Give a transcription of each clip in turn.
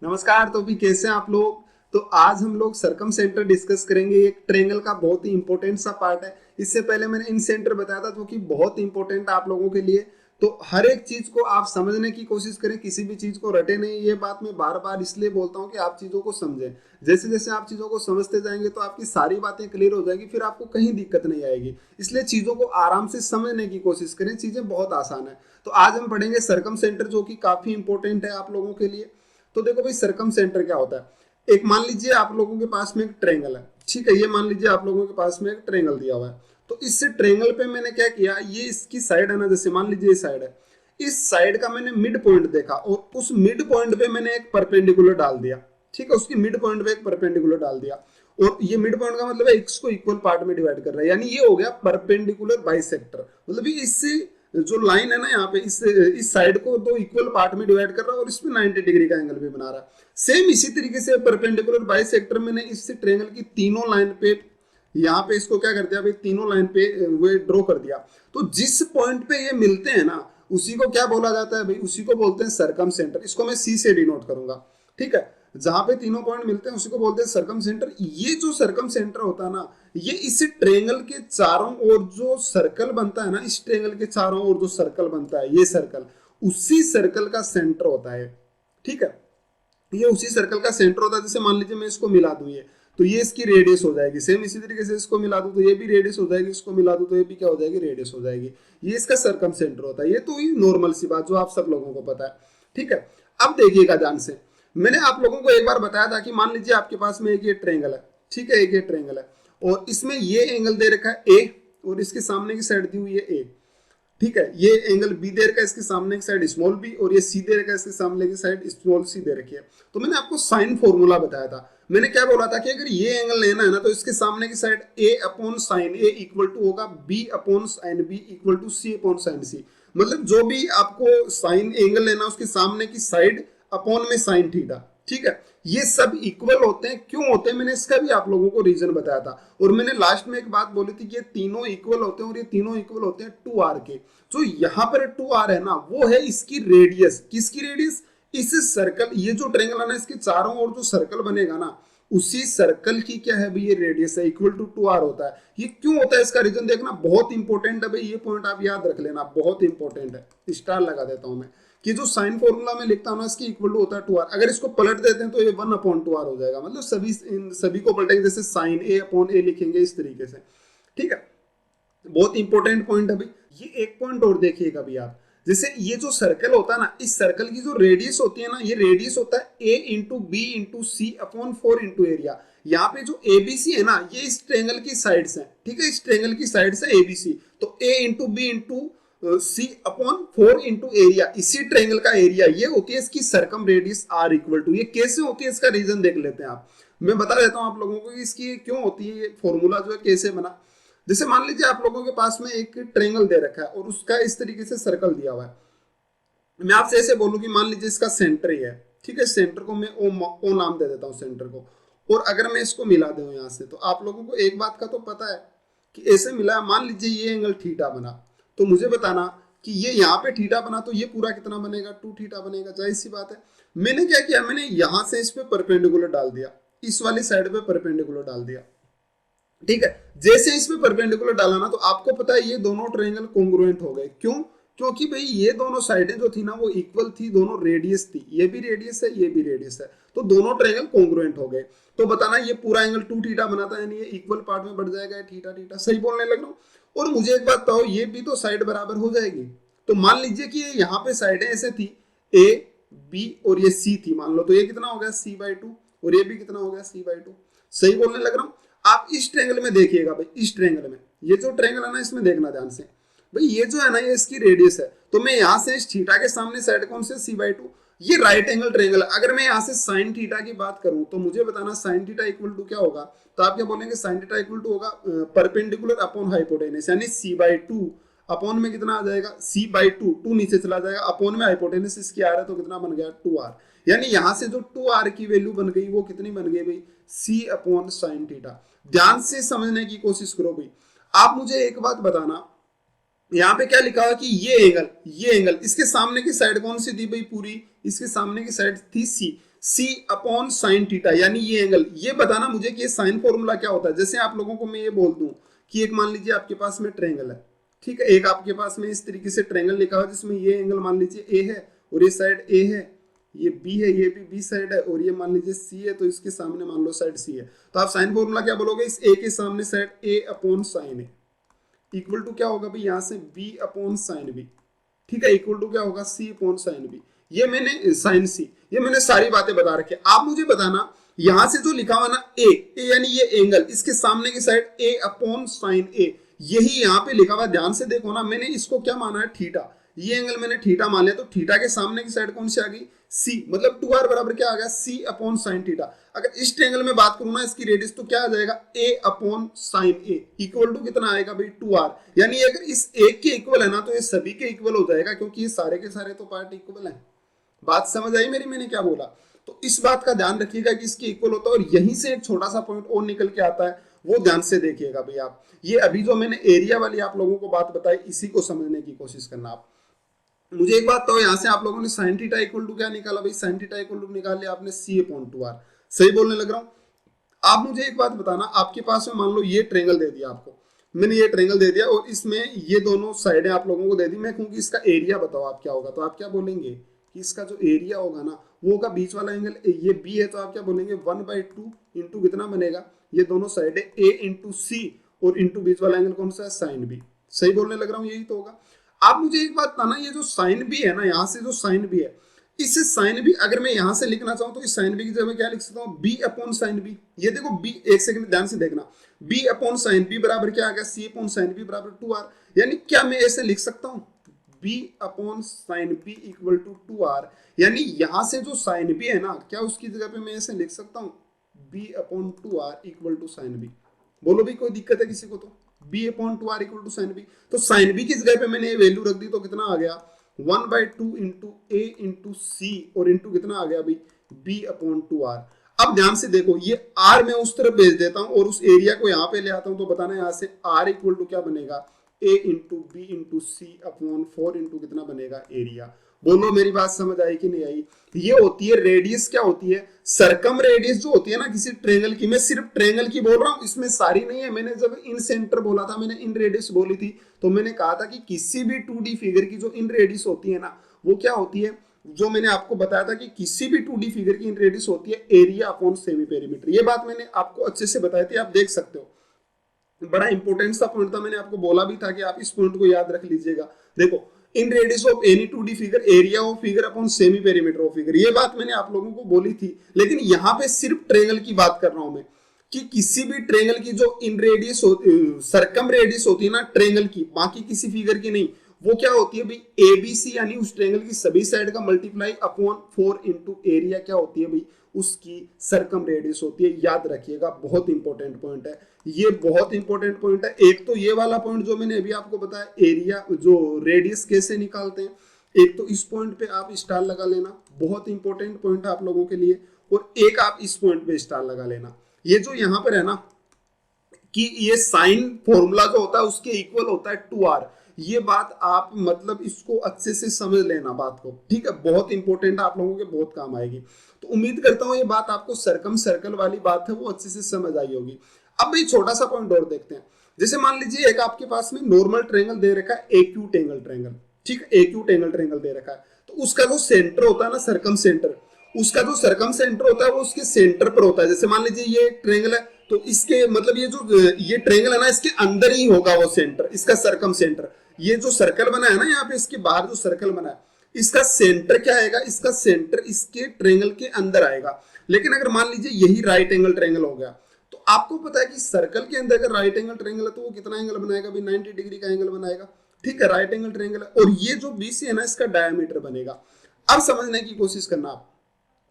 नमस्कार। तो भी कैसे हैं आप लोग। तो आज हम लोग सरकम सेंटर डिस्कस करेंगे। एक ट्रेंगल का बहुत ही इंपॉर्टेंट सा पार्ट है। इससे पहले मैंने इन सेंटर बताया था जो कि बहुत इंपॉर्टेंट है आप लोगों के लिए। तो हर एक चीज को आप समझने की कोशिश करें, किसी भी चीज को रटे नहीं। ये बात मैं बार बार इसलिए बोलता हूँ कि आप चीजों को समझें। जैसे जैसे आप चीजों को समझते जाएंगे तो आपकी सारी बातें क्लियर हो जाएगी, फिर आपको कहीं दिक्कत नहीं आएगी। इसलिए चीजों को आराम से समझने की कोशिश करें, चीजें बहुत आसान है। तो आज हम पढ़ेंगे सरकम सेंटर जो कि काफी इंपॉर्टेंट है आप लोगों के लिए। तो देखो भाई, सरकम सेंटर क्या होता है। एक मान लीजिए आप लोगों के पास में एक ट्रेंगल है, ठीक है। ये मान लीजिए आप लोगों के पास में एक ट्रेंगल दिया हुआ है। तो इस ट्रेंगल पे मैंने क्या किया, ये इसकी साइड है ना, जैसे मान लीजिए ये साइड है। इस साइड का मैंने मिड पॉइंट देखा और उस मिड पॉइंट पे मैंने एक परपेंडिकुलर डाल दिया, ठीक है। उसकी मिड पॉइंट पे एक परपेंडिकुलर डाल दिया। और ये मिड पॉइंट का मतलब है एक्स को इक्वल पार्ट में डिवाइड कर रहा है, यानी ये हो गया परपेंडिकुलर बाइसेक्टर। मतलब ये इससे जो लाइन है ना यहाँ पे, इस साइड को दो इक्वल पार्ट में डिवाइड कर रहा है और इसमें 90 डिग्री का एंगल भी बना रहा है। सेम इसी तरीके से परपेंडिकुलर बाइसेक्टर मैंने इस ट्रेंगल की तीनों लाइन पे, यहाँ पे इसको क्या कर दिया भाई, तीनों लाइन पे वो ड्रॉ कर दिया। तो जिस पॉइंट पे ये मिलते हैं ना, उसी को क्या बोला जाता है भाई, उसी को बोलते हैं सरकम सेंटर। इसको मैं सी से डिनोट करूंगा, ठीक है। जहां पे तीनों पॉइंट मिलते हैं उसी को बोलते हैं सरकम सेंटर। ये जो सरकम सेंटर होता है ना, ये इस ट्रेंगल के चारों ओर जो सर्कल बनता है ना, इस ट्रेंगल के चारों ओर जो सर्कल बनता है, ये सर्कल उसी सर्कल का सेंटर होता है, ठीक है। ये उसी सर्कल का सेंटर होता है। जैसे मान लीजिए मैं इसको मिला दूं, ये तो ये इसकी रेडियस हो जाएगी। सेम इसी तरीके से इसको मिला दूं तो ये भी रेडियस हो जाएगी, इसको मिला दूं तो ये भी क्या हो जाएगी, रेडियस हो जाएगी। ये इसका सर्कम सेंटर होता है। ये तो नॉर्मल सी बात जो आप सब लोगों को पता है, ठीक है। अब देखिएगा ध्यान से, मैंने आप लोगों को एक बार बताया था कि मान लीजिए आपके पास में एक ये ट्रेंगल है, ठीक है। एक ये ट्रेंगल है और इसमें ये एंगल दे रखा है ए और इसके सामने की साइड दी हुई है ए, ठीक है। ये एंगल बी दे रखा है, इसके सामने की साइड स्मॉल बी, और ये सी दे रखा है, इसके सामने की साइड स्मॉल सी दे रखी है। तो मैंने आपको साइन फॉर्मूला बताया था। मैंने क्या बोला था कि अगर ये एंगल लेना है ना, तो इसके सामने की side A upon sine A equal to होगा B upon sine B equal to C upon sine C. मतलब जो भी आपको साइन एंगल लेना, उसके सामने की साइड अपॉन में साइन थीटा, ठीक है। ये सब इक्वल होते हैं। क्यों होते हैं, मैंने इसका भी आप लोगों को रीजन बताया था। और मैंने लास्ट में एक बात बोली थी कि ये तीनों इक्वल होते हैं और ये तीनों इक्वल होते हैं 2r के। जो यहाँ पर 2r है ना, वो है इसकी रेडियस। किसकी रेडियस, इस सर्कल, ये जो ट्रेंगल है ना, इसके चारों ओर जो सर्कल बनेगा ना, उसी सर्कल की क्या है भाई, ये रेडियस है, इक्वल टू 2r होता है। ये क्यों होता है, इसका रीजन देखना बहुत इंपॉर्टेंट है भाई। ये पॉइंट आप याद रख लेना, बहुत इंपॉर्टेंट है। स्टार लगा देता हूं मैं कि जो साइन फॉर्मूला में लिखता हूं ना, इसकी इक्वल टू होता है 2r। अगर इसको पलट देते हैं तो ये 1 अपॉन 2r हो जाएगा। मतलब सभी को पलटेंगे, जैसे साइन ए अपॉन ए लिखेंगे इस तरीके से, ठीक है। बहुत इंपॉर्टेंट पॉइंट है भाई। ये एक पॉइंट और देखिएगा भाई आप, जैसे ये जो सर्कल होता है ना, इस सर्कल की जो रेडियस होती है ना, ये रेडियस होता है a into B into C upon 4 into area. यहाँ पे जो एबीसी है ना, ये इस ट्रेंगल की साइड्स है, ठीक है। इस ट्रेंगल की साइड से एबीसी, तो a into B into C upon 4 into area, इसी ट्रेंगल का एरिया, ये होती है इसकी circumradius r equal to. ये कैसे होती है, इसका रीजन देख लेते हैं आप। मैं बता देता हूं आप लोगों को इसकी क्यों होती है, ये फॉर्मूला जो है कैसे बना। जैसे मान लीजिए आप लोगों के पास में एक ट्रेंगल दे रखा है और उसका इस तरीके से सर्कल दिया हुआ है। मैं आपसे ऐसे बोलूं कि मान लीजिए इसका सेंटर ही है, ठीक है। सेंटर को मैं ओ नाम दे देता हूं सेंटर को। और अगर मैं इसको मिला दूं यहां से, तो आप लोगों को एक बात का तो पता है कि ऐसे मिला है। मान लीजिए ये एंगल थीटा बना, तो मुझे बताना कि ये यहाँ पे थीटा बना तो ये पूरा कितना बनेगा, 2 थीटा बनेगा। जाहिर सी बात है। मैंने क्या किया, मैंने यहां से इस पे परपेंडिकुलर डाल दिया, इस वाली साइड पे परपेंडिकुलर डाल दिया, ठीक है। जैसे इसमें परपेंडिकुलर डाला ना, तो आपको पता है ये दोनों ट्रायंगल कॉन्ग्रुएंट हो गए। क्यों, क्योंकि भाई ये दोनों साइडें जो थी ना, वो इक्वल थी, दोनों रेडियस थी। ये भी रेडियस है, ये भी रेडियस है, तो दोनों ट्रायंगल कॉन्ग्रुएंट हो गए। तो बताना ये पूरा एंगल 2 थीटा बनाता है, यानी ये इक्वल पार्ट में बढ़ जाएगा, थीटा थीटा। सही बोलने लग रहा हूँ। और मुझे एक बात बताओ, ये भी तो साइड बराबर हो जाएगी। तो मान लीजिए कि यहाँ पे साइडें ऐसे थी, ए बी और ये सी थी, मान लो। तो ये कितना हो गया, c/2, और ये भी कितना हो गया, c/2। सही बोलने लग रहा हूँ। आप इस ट्रायंगल में देखिएगा भाई, इस ट्रायंगल में, ये जो ट्रायंगल है ना, इसमें देखना ध्यान से भाई। ये जो है ना, ये इसकी रेडियस है। तो मैं यहां से इस थीटा के सामने साइड कौन से, c/2। ये राइट एंगल ट्रायंगल है। अगर मैं यहां से साइन थीटा की बात करूं, तो मुझे बताना साइन थीटा इक्वल टू क्या होगा। तो आप क्या बोलेंगे, साइन थीटा इक्वल टू होगा परपेंडिकुलर अपॉन हाइपोटेनस, यानी c/2 अपॉन में कितना आ जाएगा, c/2, 2 नीचे चला जाएगा, अपॉन में हाइपोटेनस इसकी आ रहा है, तो कितना बन गया, 2r। यानी यहां से जो 2r की वैल्यू बन गई, वो कितनी बन गई भाई, c अपॉन साइन थीटा। ध्यान से समझने की कोशिश करो भाई। आप मुझे एक बात बताना, यहाँ पे क्या लिखा हुआ कि ये एंगल इसके सामने की साइड कौन सी थी भाई, पूरी इसके सामने की साइड थी सी। सी अपॉन साइन थीटा, यानी ये एंगल, ये बताना मुझे कि ये साइन फॉर्मूला क्या होता है। जैसे आप लोगों को मैं ये बोल दूं कि एक मान लीजिए आपके पास में ट्रायंगल है, ठीक है, एक आपके पास में इस तरीके से ट्रायंगल लिखा हुआ जिसमें ये एंगल मान लीजिए ए है और ये साइड ए है, ये बी है, ये भी बी साइड है, और ये मान लीजिए सी है, तो इसके सामने मान लो साइड सी है। तो आप साइन फॉर्मूला क्या बोलोगे, इस ए के सामने side A upon sine A equal to क्या होगा भाई, यहां से बी अपॉन साइन बी, ठीक है, इक्वल टू क्या होगा, सी अपॉन साइन बी। ये मैंने साइन सी, ये मैंने सारी बातें बता रखी है। आप मुझे बताना यहां से जो लिखा हुआ ना ए यानी ये एंगल, इसके सामने की साइड ए अपॉन साइन ए, यही यहाँ पे लिखा हुआ, ध्यान से देखो ना, मैंने इसको क्या माना है, थीटा, ये एंगल मैंने थीटा मान लिया, तो थीटा के सामने की साइड कौन सी आ गई, सी, मतलब 2r बराबर क्या आ गया, सी अपॉन साइन थीटा। अगर इस ट्रायंगल में बात करूं ना इसकी रेडियस, तो क्या आ जाएगा, a upon sine A equal to कितना आएगा भाई, 2r, यानी अगर इस एक के इक्वल है ना तो ये सभी के इक्वल हो जाएगा, क्योंकि ये सारे के सारे तो पार्ट इक्वल है। बात समझ आई मेरी, मैंने क्या बोला। तो इस बात का ध्यान रखिएगा कि इसके इक्वल होता है, और यहीं से एक छोटा सा पॉइंट और निकल के आता है, वो ध्यान से देखिएगा भाई आप। ये अभी जो मैंने एरिया वाली आप लोगों को बात बताई, इसी को समझने की कोशिश करना आप। मुझे एक बात तो यहाँ से आप लोगों ने साइन थीटा इक्वल टू क्या निकाला भाई, साइन थीटा इक्वल टू निकाल लिया आपने सी अपॉन 2r, सही बोलने लग रहा हूँ। आप मुझे एक बात बताना, आपके पास में मान लो ये ट्रायंगल दे दिया आपको, मैंने ये ट्रायंगल दे दिया और इसमें ये दोनों साइडें आप लोगों को दे दी, मैं कहूँगी इसका एरिया बताओ आप क्या होगा, तो आप क्या बोलेंगे कि इसका जो एरिया होगा ना वो होगा बीच वाला एंगल, ये बी है, तो आप क्या बोलेंगे 1/2 इंटू कितना बनेगा, ये दोनों साइडें ए इंटू सी, और इंटू बीच वाला एंगल कौन सा है, साइन बी। सही बोलने लग रहा हूँ, यही तो होगा। आप मुझे एक बात बताना, ये जो साइन बी है ना, यहाँ से जो साइन बी है, इस साइन बी अगर मैं यहां से लिखना चाहूं तो इस साइन बी की जगह मैं क्या लिख सकता हूं, बी अपॉन साइन बी। ये देखो बी, एक सेकंड ध्यान से देखना, बी अपॉन साइन बी बराबर क्या आ गया, सी अपॉन साइन बी बराबर 2r, यानी क्या मैं ऐसे लिख सकता हूं, B upon sine B equal to 2r, यानी यहां से जो साइन बी है ना, क्या उसकी जगह पे मैं ऐसे लिख सकता हूं, B upon 2r equal to sine B. बोलो भी कोई दिक्कत है किसी को, तो B upon 2r equal to sine B, तो साइन बी की जगह पे मैंने ये वैल्यू रख दी, तो कितना आ गया 1/2 इंटू ए इंटू सी, और इंटू कितना आ गया भाई, बी अपॉन 2r। अब ध्यान से देखो, ये r मैं उस तरफ भेज देता हूं और उस एरिया को यहां पे ले आता हूं, तो बताना यहां से r इक्वल टू क्या बनेगा, a into B into C upon 4 into कितना बनेगा, एरिया। बोलो मेरी बात समझ आई कि नहीं आई। ये होती है रेडियस, क्या होती है, सरकम रेडियस जो होती है ना किसी ट्रायंगल की, मैं सिर्फ ट्रायंगल की बोल रहा हूं, इसमें सारी नहीं है। मैंने जब इन सेंटर बोला था, मैंने इन रेडियस बोली थी, तो मैंने कहा था कि किसी भी 2D फिगर की जो इन रेडियस होती है ना, वो क्या होती है, जो मैंने आपको बताया था कि किसी भी 2D फिगर की इन रेडियस होती है एरिया अपॉन सेमी पेरीमीटर। ये बात मैंने आपको अच्छे से बताई थी, आप देख सकते हो, बड़ा इंपॉर्टेंट सा पॉइंट था, मैंने आपको बोला भी था कि आप इस पॉइंट को याद रख लीजिएगा। देखो, इन radius of any 2D figure area of figure upon semi perimeter of figure, ये बात मैंने आप लोगों को बोली थी। लेकिन यहाँ पे सिर्फ ट्रायंगल की बात कर रहा हूं मैं, कि किसी भी ट्रायंगल की जो इन रेडियस सरकम रेडियस होती है ना ट्रायंगल की, बाकी किसी फिगर की नहीं, वो क्या होती है भाई, एबीसी, यानी उस ट्रायंगल की सभी साइड का मल्टीप्लाई अपॉन 4 इंटू एरिया क्या होती है भाई, उसकी सरकम रेडियस होती है। याद रखिएगा, बहुत इंपॉर्टेंट पॉइंट है ये, बहुत इंपॉर्टेंट पॉइंट है। एक तो ये वाला पॉइंट जो मैंने अभी आपको बताया, एरिया जो रेडियस कैसे निकालते हैं, एक तो इस पॉइंट पे आप स्टार लगा लेना, बहुत इंपॉर्टेंट पॉइंट है आप लोगों के लिए, और एक आप इस पॉइंट पे स्टार लगा लेना। ये जो यहाँ पर है ना कि ये साइन फॉर्मूला जो होता है उसके इक्वल होता है 2r, ये बात आप मतलब इसको अच्छे से समझ लेना बात को, ठीक है, बहुत इंपॉर्टेंट है, आप लोगों के बहुत काम आएगी। तो उम्मीद करता हूं ये बात आपको सरकम सर्कल वाली बात है वो अच्छे से समझ आई होगी। अब भाई छोटा सा पॉइंट और देखते हैं। जैसे मान लीजिए एक आपके पास में नॉर्मल ट्रायंगल दे रखा है, एक्यूट एंगल ट्रायंगल, ठीक है, एक्यूट एंगल ट्रायंगल दे रखा है, तो उसका जो सेंटर होता है ना सरकम सेंटर, उसका जो सरकम सेंटर होता है वो उसके सेंटर पर होता है। जैसे मान लीजिए ये ट्रायंगल है, तो इसके मतलब ये ट्रायंगल है ना, इसके अंदर ही होगा वो सेंटर, इसका सरकम सेंटर। ये जो सर्कल बना है ना यहाँ पे, इसके बाहर जो सर्कल बना है, इसका सेंटर क्या आएगा, इसका सेंटर इसके ट्रायंगल के अंदर आएगा। लेकिन अगर मान लीजिए यही राइट एंगल ट्रायंगल हो गया, तो आपको पता है कि सर्कल के अंदर अगर राइट एंगल ट्रायंगल है तो वो कितना एंगल बनाएगा भाई, 90 डिग्री का एंगल बनाएगा, ठीक है, राइट एंगल ट्रायंगल है। और ये जो बीसी है ना, इसका डायमीटर बनेगा। अब समझने की कोशिश करना आप,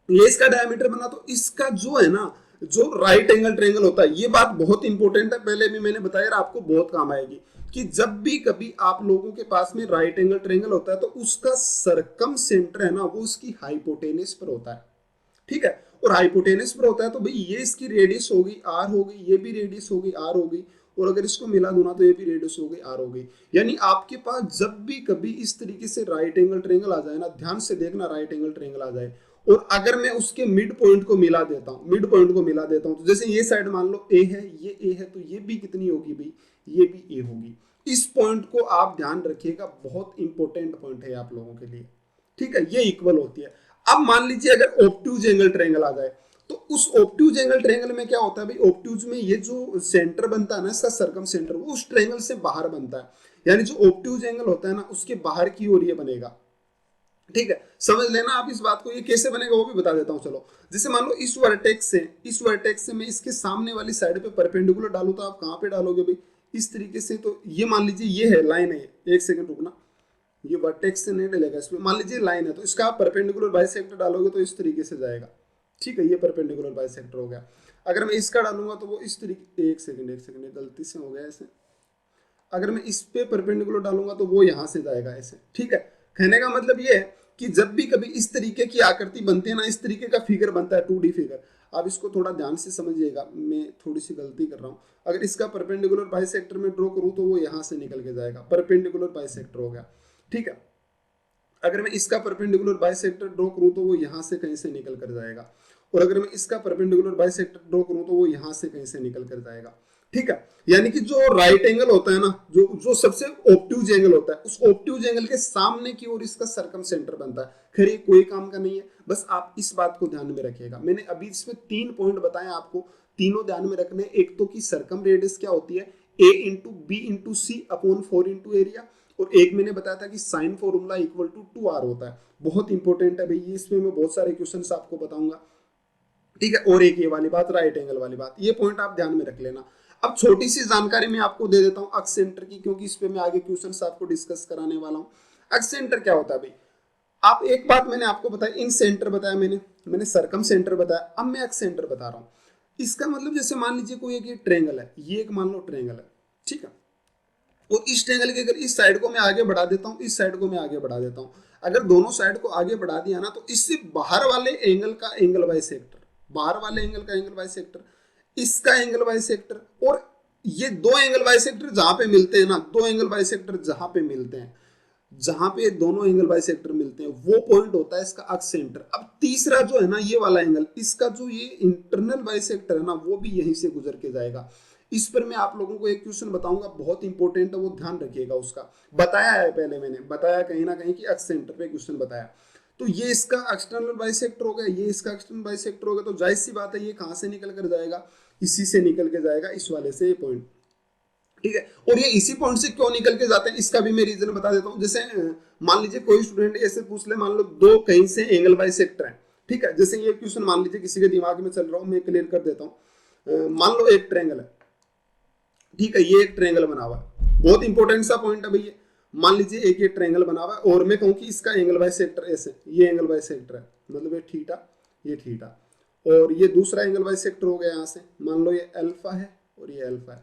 ये इसका डायमीटर बना, तो इसका जो है ना, जो राइट एंगल ट्रायंगल होता है, ये बात बहुत इंपॉर्टेंट है, पहले भी मैंने बताया, आपको बहुत काम आएगी, कि जब भी कभी आप लोगों के पास में राइट एंगल ट्रायंगल होता है, तो उसका सरकम सेंटर है ना, वो उसकी हाइपोटेनस पर होता है, ठीक है, और हाइपोटेनस पर होता है, तो भाई ये इसकी रेडियस होगी आर होगी, ये भी रेडियस होगी आर होगी, और अगर इसको मिला दूं ना तो ये भी रेडियस होगी आर होगी। यानी आपके पास जब भी कभी इस तरीके से राइट एंगल ट्रायंगल आ जाए ना, ध्यान से देखना, राइट एंगल ट्रायंगल आ जाए और अगर मैं उसके मिड पॉइंट को मिला देता हूं, तो जैसे ये साइड मान लो ए है, ये ए है, तो ये भी कितनी होगी भाई, ये भी ए होगी। इस पॉइंट को आप ध्यान रखिएगा, बहुत इंपॉर्टेंट पॉइंट है आप लोगों के लिए, ठीक है। ये इक्वल होती है। अब मान लीजिए अगर ऑब्ट्यूज एंगल ट्रायंगल आ जाए, तो उस ऑब्ट्यूज एंगल ट्रायंगल में क्या होता है भाई, ऑब्ट्यूज में ये जो सेंटर बनता है ना इसका सर्कम सेंटर, वो उस ट्रायंगल से बाहर बनता है, यानी जो ऑब्ट्यूज एंगल होता है ना उसके बाहर की ओर ये बनेगा, ठीक है। समझ लेना आप इस बात को, ये कैसे बनेगा वो भी बता देता हूं चलो। जैसे मान लो इस वर्टेक्स से मैं इसके सामने वाली साइड पे परपेंडिकुलर डालू, तो आप कहां पे डालोगे भाई, इस तरीके से। तो ये मान लीजिए ये है लाइन है, एक सेकंड रुकना, ये वर्टेक्स से नहीं डलेगा इसमें, मान लीजिए लाइन है, तो इसका आप परपेंडिकुलर बाइसेक्टर डालोगे तो इस तरीके से जाएगा, ठीक है। ये परपेंडिकुलर बाइसेक्टर हो गया। अगर मैं इसका डालूंगा तो वो इस तरीके, एक सेकंड गलती से हो गया ऐसे, अगर मैं इस पे परपेंडिकुलर डालूंगा तो वो यहां से जाएगा ऐसे, ठीक है। कहने का मतलब ये है कि जब भी कभी इस तरीके की आकृति बनती है ना, इस तरीके का फिगर बनता है 2D फिगर, आप इसको थोड़ा ध्यान से समझिएगा, मैं थोड़ी सी गलती कर रहा हूँ। अगर इसका परपेंडिकुलर बाइसेक्टर में ड्रॉ करूँ तो वो यहाँ से निकल के जाएगा, परपेंडिकुलर बाइसेक्टर हो गया, ठीक है। अगर मैं इसका परपेंडिकुलर बाइसेक्टर ड्रॉ करूँ तो वो यहाँ से कहीं से निकल कर जाएगा, और अगर मैं इसका परपेंडिकुलर बाइसेक्टर ड्रॉ करूँ तो वो यहाँ से कहीं से निकल कर जाएगा, ठीक है। यानी कि जो राइट एंगल होता है ना, जो सबसे ऑब्ट्यूज एंगल होता है, उस ऑब्ट्यूज एंगल के सामने की ओर इसका सर्कम सेंटर बनता है। खैर ये कोई काम का नहीं है, बस आप इस बात को ध्यान में रखिएगा। मैंने अभी इसमें 3 पॉइंट बताए आपको, तीनों ध्यान में रखने। एक तो कि सर्कम रेडियस क्या होती है, a into B into C upon 4 into area, और एक मैंने बताया था कि sign formula equal to 2r होता है। बहुत इंपॉर्टेंट है भाई, इसमें मैं बहुत सारे क्वेश्चंस आपको बताऊंगा, ठीक है। और एक ये वाली बात, राइट एंगल वाली बात, ये पॉइंट आप ध्यान में रख लेना। अब छोटी सी जानकारी मैं आपको दे देता हूं अक्ष सेंटर की, क्योंकि इस पे मैं आगे क्वेश्चंस आपको डिस्कस कराने वाला हूं। अक्ष सेंटर क्या होता है भाई, आप एक बात मैंने आपको बताया, इन सेंटर बताया मैंने सर्कम सेंटर बताया, अब मैं अक्ष सेंटर बता रहा हूं। इसका मतलब जैसे मान लीजिए कोई एक ट्रायंगल है, ये एक मान लो ट्रायंगल है, ठीक है। और इस ट्रायंगल के अगर इस साइड को मैं आगे बढ़ा देता हूं, इस साइड को मैं आगे बढ़ा देता हूं, अगर दोनों साइड को आगे बढ़ा दिया ना, तो इससे बाहर वाले एंगल का एंगल बाइसेक्टर, बाहर वाले एंगल का एंगल बाइसेक्टर, इसका एंगल बाइसेक्टर, और ये दो एंगल बाइसेक्टर जहां पे मिलते हैं ना, दो एंगल बाइसेक्टर जहां पे मिलते हैं, जहां पे दोनों एंगल बाइसेक्टर मिलते हैं, वो पॉइंट होता है इसका अक्ष सेंटर। अब तीसरा जो है ना ये वाला एंगल, इसका जो ये इंटरनल बाइसेक्टर है ना, वो भी यहीं से गुजर के जाएगा। इस पर मैं आप लोगों को एक क्वेश्चन बताऊंगा, बहुत इंपॉर्टेंट है, वो ध्यान रखिएगा उसका। बताया है पहले, मैंने बताया कहीं ना कहीं कि अक्ष सेंटर पे क्वेश्चन बताया। तो ये इसका एक्सटर्नल बाइसेक्टर हो गया, ये इसका एक्सटर्नल बाइसेक्टर हो गया, तो जाहिर सी बात है ये कहां से निकल कर जाएगा, इसी से निकल के जाएगा, इस वाले से, ये पॉइंट, ठीक है। और ये इसी पॉइंट से क्यों निकल के जाते हैं, इसका भी मैं रीजन बता देता हूं। जैसे मान लीजिए कोई स्टूडेंट ऐसे पूछ ले, मान लो दो कहीं से एंगल बाइसेक्टर है, ठीक है। जैसे ये क्वेश्चन मान लीजिए किसी के दिमाग में चल रहा हूं, मैं क्लियर कर देता हूं। मान लो एक ट्रायंगल है, ठीक है, ये एक ट्रायंगल बना हुआ है, बहुत इंपॉर्टेंट सा पॉइंट है भैया। मान लीजिए एक ये ट्रायंगल बना हुआ है, और मैं कहूं कि इसका एंगल बाइसेक्टर ऐसे, ये एंगल बाइसेक्टर है, मतलब ये थीटा, और ये दूसरा एंगल बाइसेक्टर हो गया यहाँ से, मान लो ये अल्फा है और ये अल्फा है।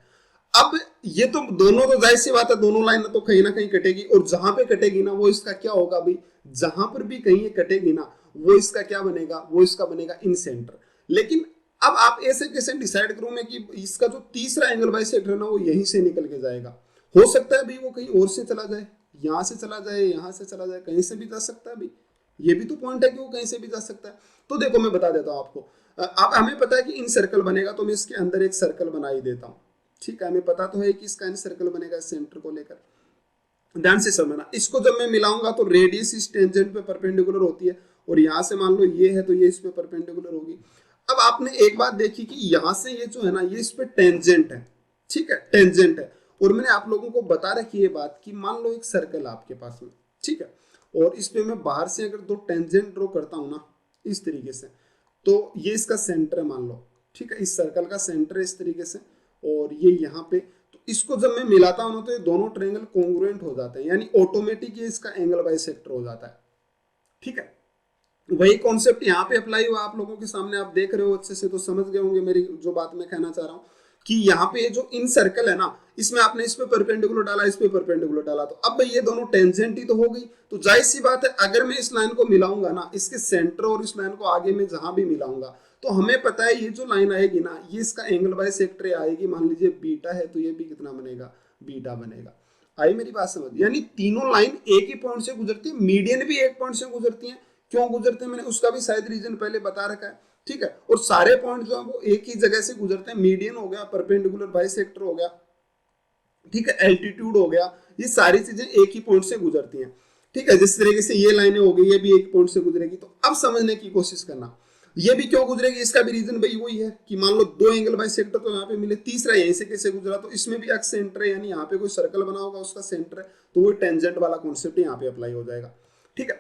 अब ये तो दोनों, तो जाहिर सी बात है दोनों लाइन तो कहीं ना कहीं कटेगी, और जहां पे कटेगी ना वो इसका क्या होगा भाई, जहां पर भी कहीं ये कटेगी ना वो इसका क्या बनेगा, वो इसका बनेगा इन सेंटर। लेकिन अब आप ऐसे कैसे डिसाइड करूं मैं कि इसका जो तीसरा एंगल बाइसेक्टर है ना वो यहीं से निकल के जाएगा। हो सकता है भाई वो कहीं और से चला जाए, यहां से चला जाए, यहां से चला जाए, कहीं से भी जा सकता है भाई, ये भी तो पॉइंट है कि वो कहीं से भी जा सकता है। तो देखो मैं बता देता हूं आपको। अब हमें पता है कि इन सर्कल बनेगा, तो मैं इसके अंदर एक सर्कल बना ही देता हूं, ठीक है। हमें पता तो है कि इसका इन सर्कल बनेगा सेंटर को लेकर, ध्यान से समझना। इसको जब मैं मिलाऊंगा तो रेडियस इस टेंजेंट पे परपेंडिकुलर होती है, और यहां से मान लो ये है तो ये इस पे परपेंडिकुलर होगी। अब आपने एक बात देखी कि यहां से ये जो है ना ये इस पे टेंजेंट है, ठीक है, टेंजेंट है। और मैंने आप लोगों को बता रखी है बात कि मान लो एक सर्कल आपके पास में, ठीक है, और इस पे मैं बाहर से अगर दो टेंजेंट ड्रॉ करता हूं ना इस तरीके से, तो ये इसका सेंटर है मान लो, ठीक है, इस सर्कल का सेंटर है इस तरीके से, और ये यहाँ पे, तो इसको जब मैं मिलाता हूं ना तो ये दोनों ट्रायंगल कॉन्ग्रुएंट हो जाते हैं, यानी ऑटोमेटिक ये इसका एंगल बाइसेक्टर हो जाता है, ठीक है। वही कॉन्सेप्ट यहाँ पे अप्लाई हुआ आप लोगों के सामने, आप देख रहे हो अच्छे से, तो समझ गए होंगे मेरी जो बात मैं कहना चाह रहा हूँ, कि यहाँ पे जो इन सर्कल है ना, इसमें आपने इस पे परपेंडिकुलर डाला, इस पे परपेंडिकुलर डाला, तो अब ये दोनों टेंजेंट ही तो हो गई। तो जाहिर सी बात है अगर मैं इस लाइन को मिलाऊंगा ना, इसके सेंटर और इस लाइन को आगे में जहां भी मिलाऊंगा, तो हमें पता है ये जो लाइन आएगी ना ये इसका एंगल बाइसेक्टर आएगी, मान लीजिए बीटा है तो ये भी कितना बनेगा, बीटा बनेगा। आई मेरी बात समझ, यानी तीनों लाइन एक ही पॉइंट से गुजरती है, मीडियन भी एक पॉइंट से गुजरती है, क्यों गुजरते हैं मैंने उसका भी शायद रीजन पहले बता रखा है, ठीक है। और सारे पॉइंट जो है वो एक ही जगह से गुजरते हैं, मीडियन हो गया, परपेंडिकुलर बाइसेक्टर हो गया, ठीक है, एल्टीट्यूड हो गया, ये सारी चीजें एक ही पॉइंट से गुजरती हैं, ठीक है। जिस तरीके से ये लाइनें हो गई, ये भी एक पॉइंट से गुजरेगी। तो अब समझने की कोशिश करना ये भी क्यों गुजरेगी, इसका भी रीजन भाई वही है कि मान लो दो एंगल बाइसेक्टर तो यहाँ पे मिले, तीसरा यहीं से कैसे गुजरा, तो इसमें भी एक्स सेंटर है, यानी यहाँ पे कोई सर्कल बना होगा उसका सेंटर है, तो वो टेंजेंट वाला कॉन्सेप्ट यहाँ पे अप्लाई हो जाएगा, ठीक है।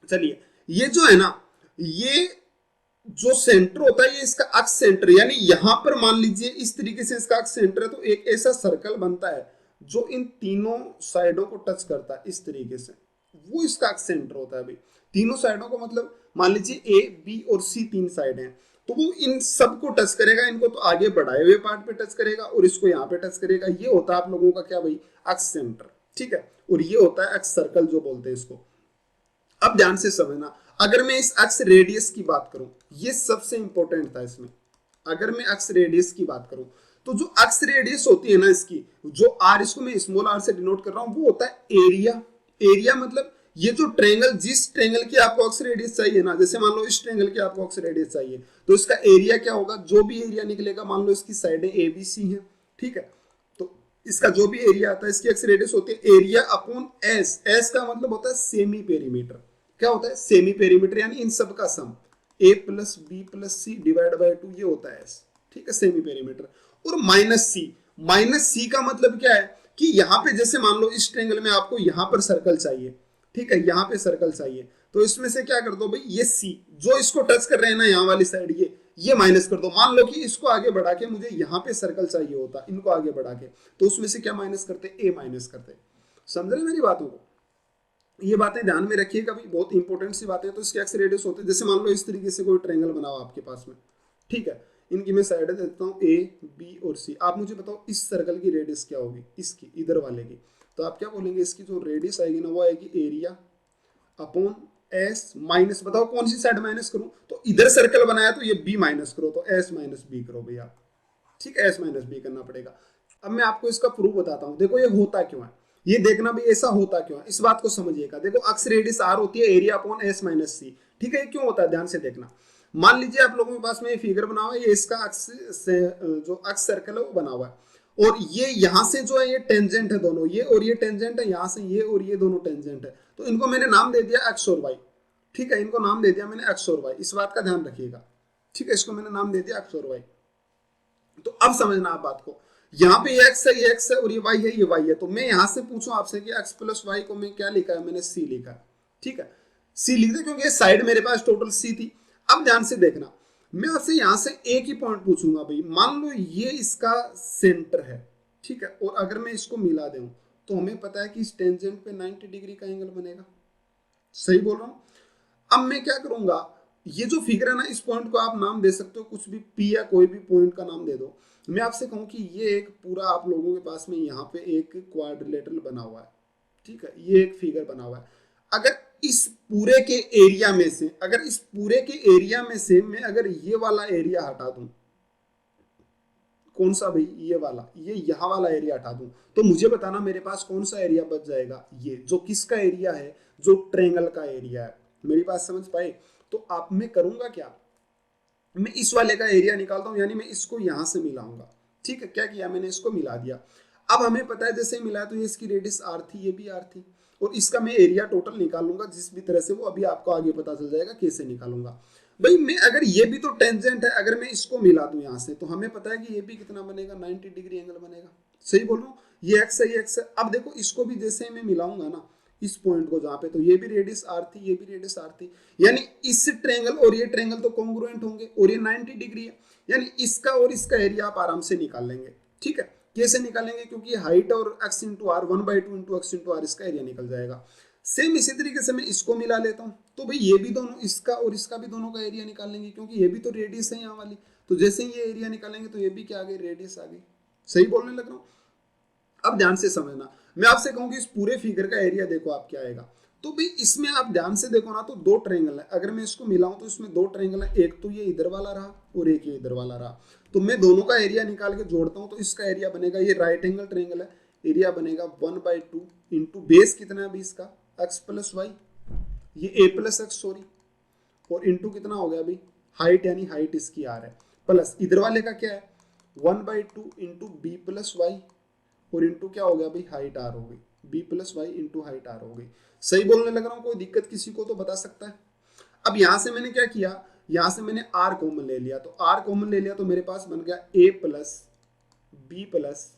चलिए, ये जो है ना, ये जो सेंटर होता है ये इसका अक्स सेंटर, यानी यहां पर मान लीजिए इस तरीके से इसका अक्स सेंटर है, तो एक ऐसा सर्कल बनता है जो इन तीनों साइडों को टच करता है इस तरीके से, वो इसका अक्स सेंटर होता है भाई। तीनों साइडों को मतलब मान लीजिए ए बी और सी तीन साइड हैं, तो वो इन सबको टच करेगा, इनको तो आगे बढ़ाए हुए पार्ट पे टच करेगा और इसको यहाँ पे टच करेगा। ये होता है आप लोगों का क्या भाई, अक्स सेंटर, ठीक है। और ये होता है अक्स सर्कल जो बोलते हैं इसको। अब ध्यान से समझना, अगर मैं इस अक्स रेडियस की बात करूं, ये सबसे इंपॉर्टेंट था इसमें। अगर मैं अक्स रेडियस की बात करूं तो जो अक्स रेडियस होती है ना इसकी, जो आर, इसको मैं स्मॉल आर से डिनोट कर रहा हूं, वो होता है एरिया। एरिया मतलब ये जो ट्रेंगल, जिस ट्रेंगल की आपको अक्स रेडियस चाहिए ना, जैसे मान लो इस ट्रेंगल की आपको अक्स रेडियस चाहिए, तो इसका एरिया क्या होगा, जो भी एरिया निकलेगा, मान लो इसकी साइडें ए बी सी है, ठीक है, तो इसका जो भी एरिया आता है, इसकी अक्स रेडियस होती है एरिया अपॉन एस। एस का मतलब होता है सेमी पेरीमीटर। क्या होता है, सेमी पेरीमीटर, यानी इन सब का sum, a plus B plus C divide by 2, ये होता है एस, ठीक है, सेमी पेरीमीटर। और माइनस सी, माइनस सी का मतलब क्या है कि यहाँ पे जैसे मान लो इस ट्रेंगल में आपको यहाँ पर सर्कल चाहिए, ठीक है, यहाँ पे सर्कल चाहिए, तो इसमें से क्या कर दो भाई, ये सी जो इसको टच कर रहे हैं ना यहाँ वाली साइड, ये माइनस कर दो। मान लो कि इसको आगे बढ़ा के मुझे यहाँ पे सर्कल चाहिए होता, इनको आगे बढ़ा के, तो उसमें से क्या माइनस करते, ए माइनस करते। समझ रहे मेरी बातों को, ये बातें ध्यान में रखिएगा भाई, बहुत इंपॉर्टेंट सी बातें। तो इसके एक्स रेडियस होते हैं, जैसे मान लो इस तरीके से कोई ट्रायंगल बना हो आपके पास में, ठीक है, इनकी मैं साइड देता हूँ ए बी और सी। आप मुझे बताओ इस सर्कल की रेडियस क्या होगी, इसकी इधर वाले की, तो आप क्या बोलेंगे, इसकी जो रेडियस आएगी ना वो आएगी एरिया अपॉन एस माइनस, बताओ कौन सी साइड माइनस करूं, तो इधर सर्कल बनाया तो ये बी माइनस करो, तो एस माइनस बी करो भैया, ठीक है, एस माइनस बी करना पड़ेगा। अब मैं आपको इसका प्रूफ बताता हूं, देखो ये होता क्यों है, ये देखना भी ऐसा होता क्यों है, इस बात को समझिएगा। देखो अक्स रेडियस आर होती है area upon S minus C, ठीक है, ये क्यों होता है ध्यान से देखना। मान लीजिए आप लोगों के पास में ये फिगर बना हुआ है, ये इसका अक्स से जो अक्स सर्कल है वो बना हुआ है, और ये यहां से जो है ये टेंजेंट है दोनों, ये और ये टेंजेंट है, यहां से ये और ये दोनों टेंजेंट है, तो इनको मैंने नाम दे दिया एक्स और वाई, ठीक है, इनको नाम दे दिया मैंने एक्स और वाई, इस बात का ध्यान रखिएगा, ठीक है, इसको मैंने नाम दे दिया एक्स और वाई। तो अब समझना आप बात को, यहाँ पे एक्स है, ये एक्स है, और ये वाई है, ये वाई है, तो मैं यहां से पूछूं आपसे कि एक्स प्लस वाई को मैं क्या लिखा है, मैंने सी लिखा है, ठीक है, सी लिख दे, क्योंकि साइड मेरे पास टोटल सी थी। अब ध्यान से देखना, मैं आपसे यहां से एक ही पॉइंट पूछूंगा भाई, मान लो ये इसका सेंटर है, ठीक है, और अगर मैं इसको मिला दूं तो हमें पता है कि इस टेंजेंट पे 90 डिग्री का एंगल बनेगा, सही बोल रहा हूं। अब मैं क्या करूंगा, ये जो फिगर है ना, इस पॉइंट को आप नाम दे सकते हो कुछ भी, पी या कोई भी पॉइंट का नाम दे दो। मैं आपसे कहूं कि ये एक पूरा आप लोगों के पास में यहाँ पे एक क्वाड्रिलेटरल बना हुआ है, ठीक है, ये एक फिगर बना हुआ है। अगर इस पूरे के एरिया में से, अगर इस पूरे के एरिया में से मैं अगर ये वाला एरिया हटा दूं, कौन सा भाई, ये वाला, ये यहाँ वाला एरिया हटा दूं, तो मुझे बताना मेरे पास कौन सा एरिया बच जाएगा, ये जो किसका एरिया है, जो ट्रायंगल का एरिया है। मेरी बात समझ पाए। तो आप मैं करूंगा क्या, मैं इस वाले का एरिया निकालता हूं, यानी मैं इसको यहां से मिलाऊंगा, ठीक है, क्या किया मैंने, इसको मिला दिया। अब हमें पता है जैसे मिला तो ये इसकी रेडियस आर थी, ये भी आर थी, और इसका मैं एरिया टोटल निकालूंगा जिस भी तरह से, वो अभी आपको आगे पता चल जाएगा कैसे निकालूंगा। भाई मैं अगर ये भी तो टेंजेंट है, अगर मैं इसको मिला दूं यहां से, तो हमें पता है कि ये भी कितना बनेगा, 90 डिग्री एंगल बनेगा, सही बोल रहा हूँ, ये एक्स है, ये एक्स है। अब देखो इसको भी जैसे मैं मिलाऊंगा ना इस पॉइंट को जहां पे, तो ये भी रेडियस आर थी, ये भी रेडियस आर थी, यानी इस ट्रायंगल और ये ट्रायंगल तो कॉन्ग्रुएंट होंगे, और ये 90 डिग्री है, यानी इसका और इसका एरिया आप आराम से निकाल लेंगे, ठीक है। कैसे निकालेंगे, क्योंकि हाइट और x into R, 1/2 into x into R, इसका एरिया निकल जाएगा। सेम इसी तरीके से मैं इसको मिला लेता हूं, तो भाई ये भी दोनों, इसका और इसका भी दोनों का एरिया निकाल लेंगे, क्योंकि ये भी तो रेडियस है यहाँ वाली, तो जैसे ही ये एरिया निकालेंगे तो ये भी क्या आ गई, रेडियस आ गई, सही बोलने लग रहा हूं। अब ध्यान से समझना, मैं आपसे कहूं कि इस पूरे फिगर का एरिया देखो आप क्या आएगा, तो भाई इसमें आप ध्यान से देखो ना, तो दो ट्रायंगल है, अगर मैं इसको मिलाऊं तो इसमें दो ट्रायंगल है, एक तो ये इधर वाला रहा और एक ये इधर वाला रहा, तो मैं दोनों का एरिया निकाल के जोड़ता हूं, तो इसका एरिया बनेगा, ये राइट एंगल ट्रायंगल है, एरिया बनेगा 1/2 इंटू बेस कितना है अभी इसका, एक्स प्लस वाई, ये ए प्लस एक्स सॉरी, और इंटू कितना हो गया अभी हाइट, यानी हाइट इसकी आर है, प्लस इधर वाले का क्या है 1/2 इंटू बी प्लस वाई, और इंटू क्या हो गया भाई हाइट आर हो गई, B plus Y into height R हो गई। सही बोलने लग रहा हूँ, कोई दिक्कत किसी को तो बता सकता है। अब यहां से मैंने क्या किया, यहां से मैंने आर कॉमन ले लिया, तो आर कॉमन ले लिया तो मेरे पास बन गया A plus B plus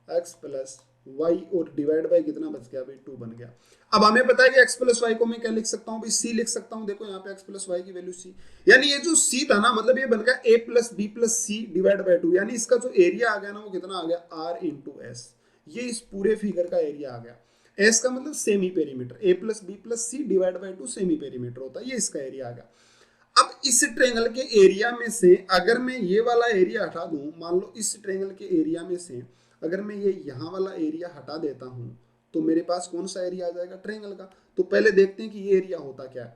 X plus Y, और डिवाइड बाई कितना बच गया भाई 2 बन गया। अब हमें पता है कि x प्लस वाई को मैं क्या लिख सकता हूँ भाई c लिख सकता हूँ, देखो यहाँ पे x प्लस वाई की वैल्यू c, यानी ये जो c था ना मतलब ये बन गया a plus B plus C divide by 2, यानी इसका जो एरिया आ गया ना वो कितना आ गया r इंटू एस, ये इस पूरे फिगर का एरिया आ गया। एस का मतलब semi perimeter, a plus B plus C divide by 2 semi perimeter होता है, ये इसका एरिया आ गया। अब इस ट्रेंगल के एरिया में से अगर मैं ये वाला एरिया हटा दूं, मान लो इस ट्रेंगल के एरिया में से अगर मैं ये यहाँ वाला एरिया हटा देता हूं तो मेरे पास कौन सा एरिया आ जाएगा ट्रेंगल का। तो पहले देखते हैं कि ये एरिया होता क्या है।